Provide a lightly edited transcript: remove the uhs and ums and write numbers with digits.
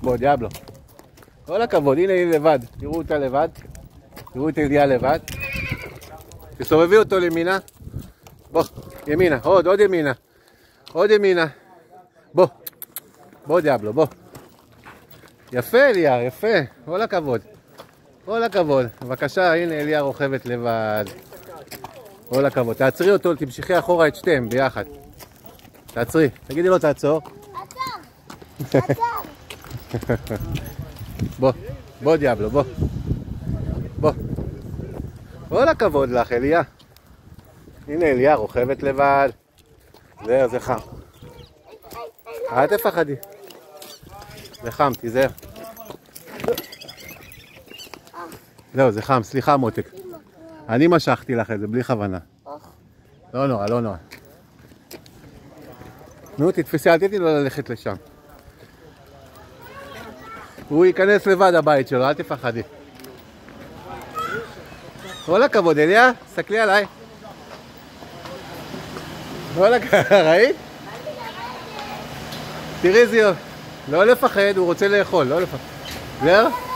בוא, דיאבלו. כל הכבוד, הנה היא לבד. תראו אותה לבד. תראו את אליה לבד. תסובבי אותו לימינה. בוא, ימינה, עוד ימינה. עוד ימינה. בוא. בוא דיאבלו, בוא. יפה אליה, יפה. כל הכבוד. כל הכבוד. בבקשה, הנה אליה רוכבת לבד. כל הכבוד. תעצרי אותו, תמשיכי אחורה את שתיהם ביחד. תעצרי. תגידי לו תעצור. עצר. בוא דיאבלו, בוא. בוא. כל הכבוד לך, אליה. הנה אליה רוכבת לבד. זהו, זה חם. אל תפחדי. זה חם, תיזהר. זהו, זה חם, סליחה מותק. אני משכתי לך את זה, בלי כוונה. לא נורא, לא נורא. נו, תתפסי, אל תתני לו ללכת לשם. הוא ייכנס לבד הבית שלו, אל תפחדי. כל הכבוד, אליה, סתכלי עליי. כל הכבוד, ראית? תראי זיו, לא לפחד, הוא רוצה לאכול, לא לפחד. זהו?